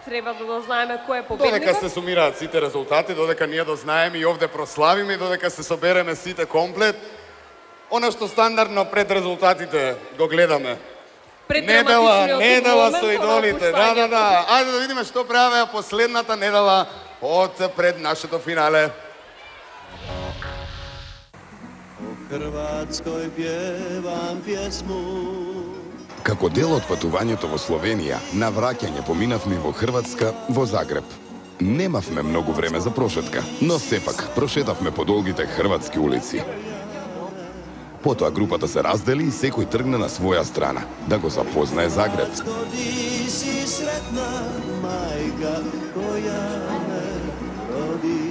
треба да дознаеме кој е Додека победникот. се сумираат сите резултати, додека ние дознаеме и овде прославиме, и додека се собереме сите комплет, она што стандардно пред резултатите го гледаме. Недела со идолите. Да. Ајде да видиме што правеа последната недела од пред нашето финале. O Hrvatskoj pjevam pjesmu. Како дел од патувањето во Словенија, на враќање поминавме во Хрватска, во Загреб. Немавме многу време за прошетка, но сепак прошетавме по долгите хрватски улици. Потоа групата се раздели и секој тргна на своја страна, да го запознае Загреб. Di si sretna majka koja me rodila.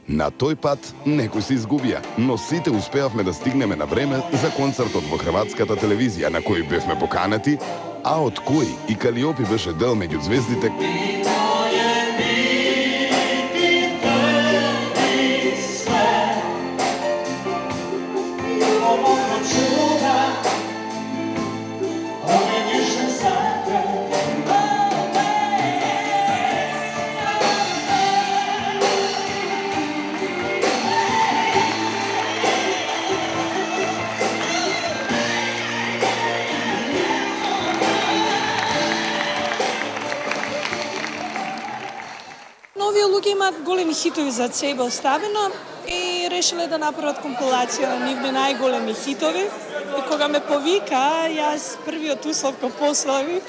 На тој пат некој се изгубија, но сите успеавме да стигнеме на време за концертот во хрватската телевизија на кој бевме поканети, а од кој и Калиопи беше дел меѓу звездите. Овие луѓе имаат големи хитови за себе оставено и решиле да направат компилација на нивни најголеми хитови. И кога ме повика, јас првиот услов кој поставив,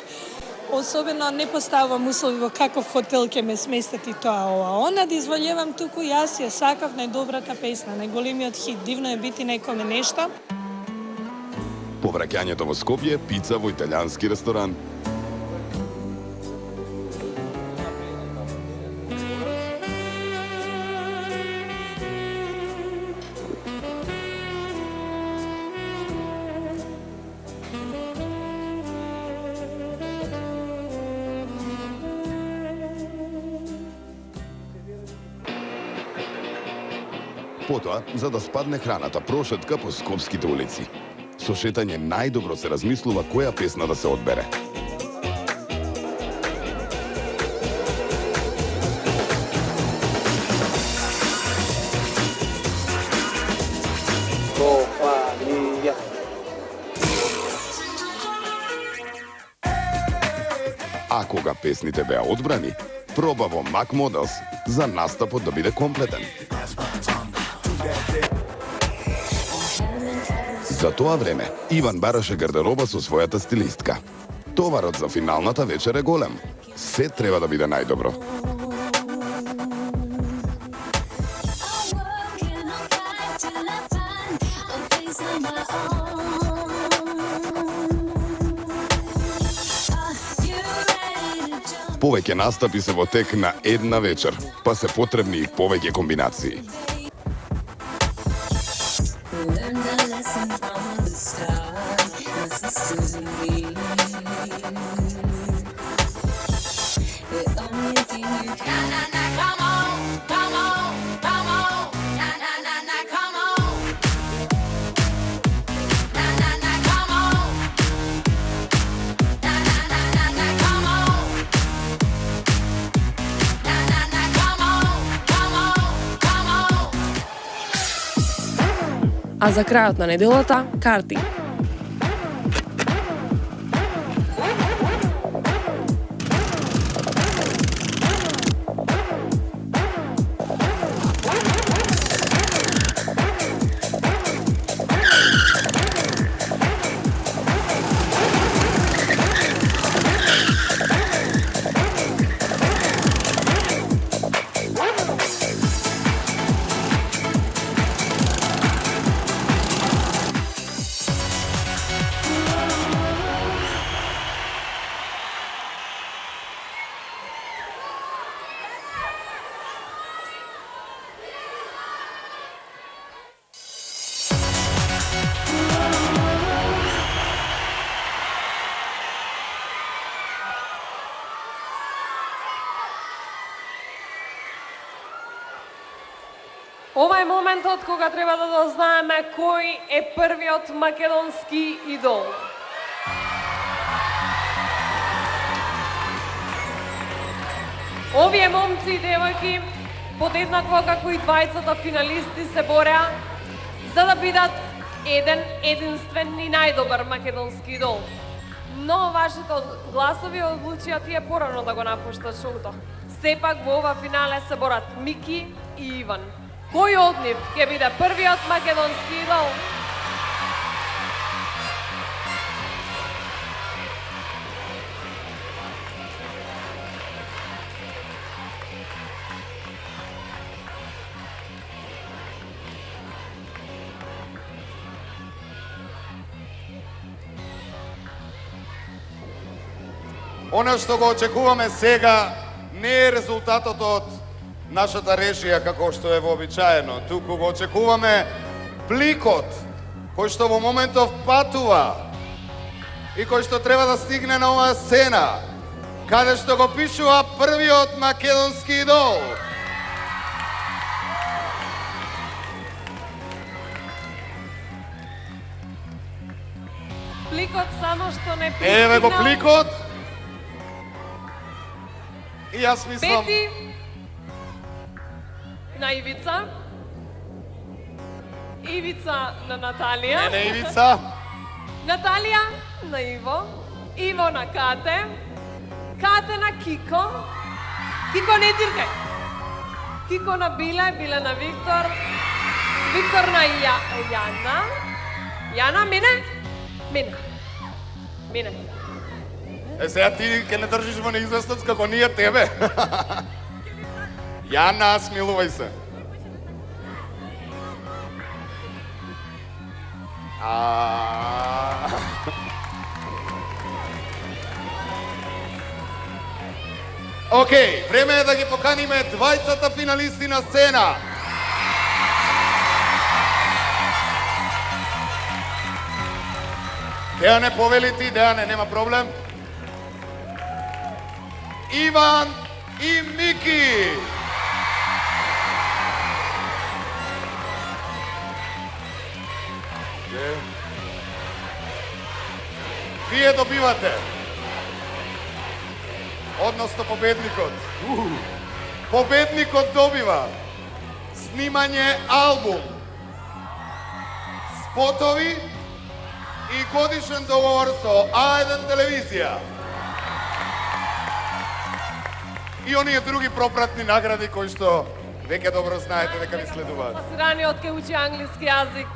особено не поставам услови во каков хотел ќе ме сместати тоа ова. Она да изволевам туку, јас ја сакав најдобрата песна, најголемиот хит, дивно е бити некоме нешто. По враќањето во Скопје, пица во италијански ресторан. Потоа, за да спадне храната, прошетка по скопските улици. Со шетање најдобро се размислува која песна да се одбере. А кога песните беа одбрани, проба во Mac Models за настапот да биде комплетен. За тоа време, Иван бараше гардероба со својата стилистка. Товарот за финалната вечер е голем. Се треба да биде најдобро. Повеќе настапи се во тек на една вечер, па се потребни и повеќе комбинации. А за крајот на неделата, карти. Ова е моментот кога треба да дознаеме кој е првиот македонски идол. Овие момци и девојки, подеднакво како и двајцата финалисти, се бореа за да бидат единствен и најдобар македонски идол. Но вашите гласови одлучија тие порано да го напуштат шоуто. Сепак во ова финале се борат Мики и Иван. Кој од нив ќе биде првиот македонски идол? Она што го очекуваме сега не е резултатот од нашата режија како што е вообичаено. Туку го очекуваме пликот кој што во моментов патува и кој што треба да стигне на оваа сцена, каде што го пишува првиот македонски идол. Пликот само што не пристигнал. Еве го пликот. И јас мислам... Пети на Ивица. Ивица на Наталија. Не Ивица. Наталија на Иво. Иво на Кате. Кате на Кико. Кико не тиркај. Кико на Биле, Биле на Виктор. Виктор на Јана. Јана, мене? Мене. Мене. Е, сега ти ке не држиш во неизвестност како ние тебе. Јана, смилувај се. Океј, време е да ги поканиме двајцата финалисти на сцена. Дејане, повели ти, Дејане, нема проблем. Иван и Мики. Вие добивате, односно победникот. Победникот добива снимање албум, спотови и годишен договор со А1 телевизија. И оние други пропратни награди кои што веќе добро знаете дека ви следуваат. Пласираниот ке учи англиски јазик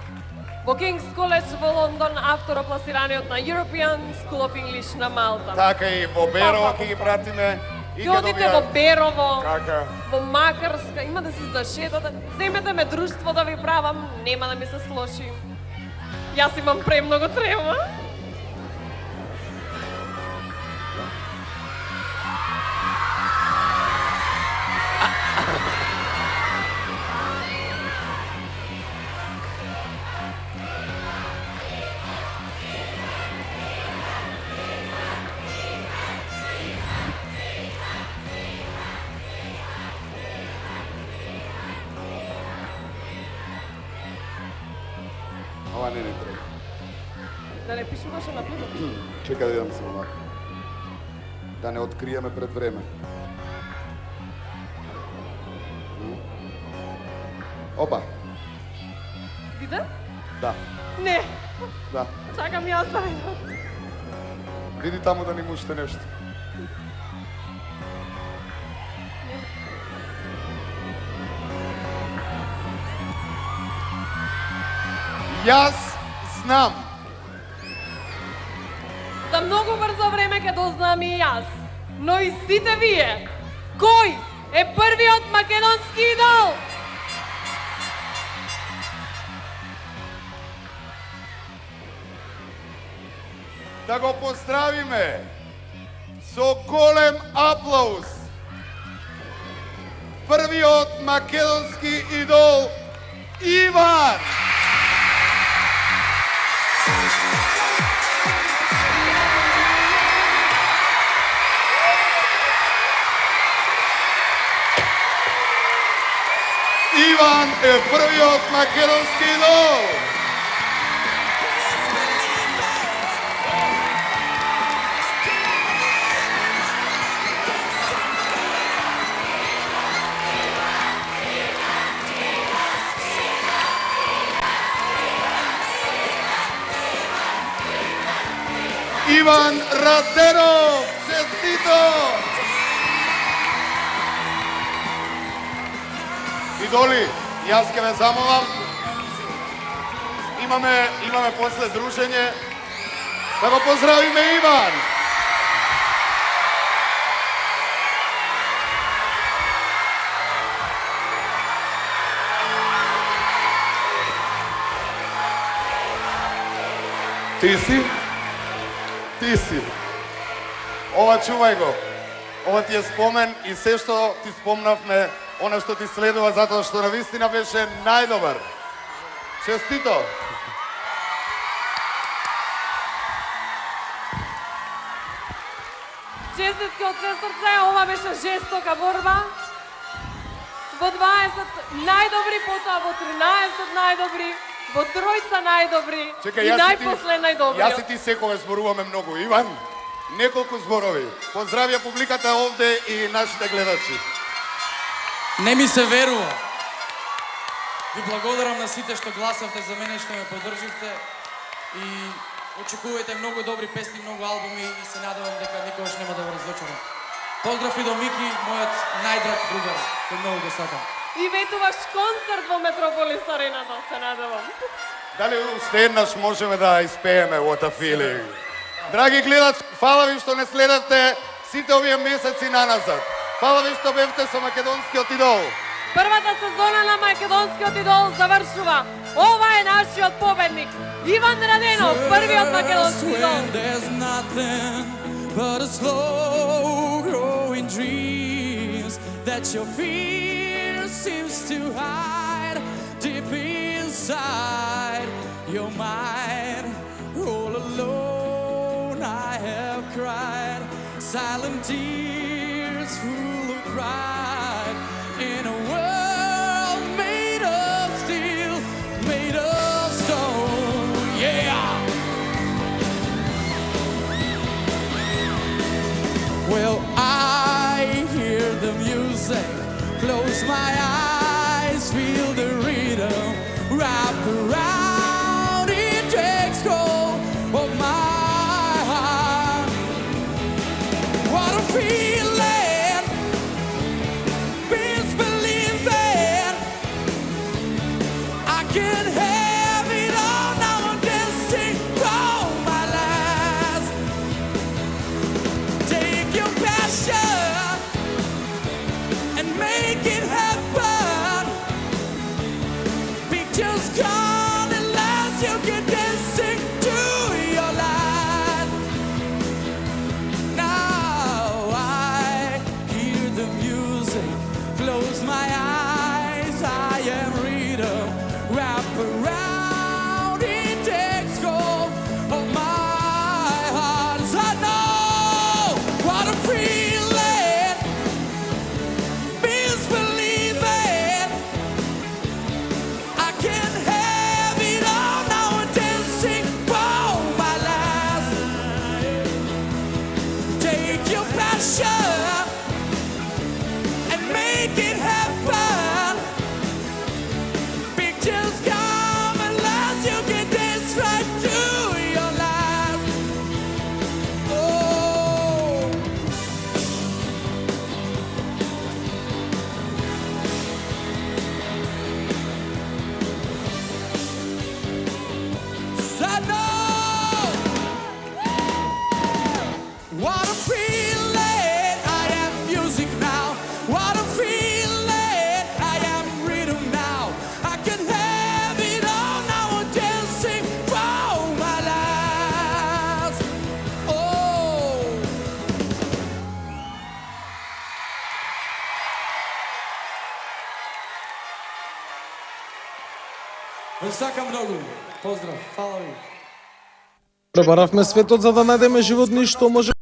во King's College во Лондон, авторопласираниот на European School of English на Малта. Така и во Берово ќе ги пратиме. И Ќе одите во Берово, Така. во Макарска, има да се издашетате. Земете ме друштво да ви правам, нема да ми се слоши. Јас имам премногу трема. Ова не треба. Да не пишуваше на плинот. Чекај да идам се овака. Да не откриеме пред време. Опа, Виде? да, Не, да. чакам јас да видам. Види таму да ни муште нешто. Јас знам. За многу брзо време ќе дознам и јас. Но и сите вие, кој е првиот македонски идол? Да го поздравиме со голем аплауз првиот македонски идол Иван! Иван е првиот македонски идол! Иван Раденов. Честито! Идоли, јас ке ве замолам. Имаме после дружење. Да го поздравиме Иван. Ти си? Ти си. Ова чувај го. Ова ти е спомен и се што ти спомнавме, она што ти следува затоа што навистина беше најдобар. Честито. Честитки од се срце, ова беше жестока борба. Во 20 најдобри, потоа во 13 најдобри, во тројца најдобри и најпосле најдобри. Јас и ти секогаш зборуваме многу. Иван, неколку зборови. Поздравија публиката овде и нашите гледачи. Не ми се верува. Ви благодарам на сите што гласавте за мене, што ме поддрживте и очекувајте многу добри песни, многу албуми и се надевам дека никогаш нема да го разочарам. Поздрав и до Мики, мојот најдраг другар, кој многу го сакам. И ветуваш концерт во Метрополис Арената, се надевам. Дали уште еднаш можеме да испееме What a Feeling? Драги гледачи, фала ви што не следавте сите овие месеци наназад. Фала ви што бевте со Македонскиот идол. Првата сезона на Македонскиот идол завршува. Ова е нашиот победник, Иван Раденов, првиот македонски идол. There's nothing but a slow growing dreams that your fear seems to hide deep inside your mind. All alone I have cried silent tears full of pride in a world made of steel, made of stone. Yeah. Well, I hear the music, close my eyes, feel the rhythm, wrap around, it takes hold of my heart. What a feeling, peace believing, I can have it all now, I'm dancing for my last. Take your passion and make it happen. Pictures gone unless you can dancing to your life. Now I hear the music, close my eyes, I am rhythm, wrap around, it takes hold of my heart. I know what a feeling, misbelieving, I can have it all now, I'm dancing for my last. Take your passion and make it happen. Pictures come unless you can dance right to your last. Oh. I know what a feeling, I am music now. What a feeling, I am rhythm now. I can have it all now, I'm dancing for my last. Oh. Ви сакам многу. Поздрав, фала ви. Пребаравме светот за да најдеме животни што може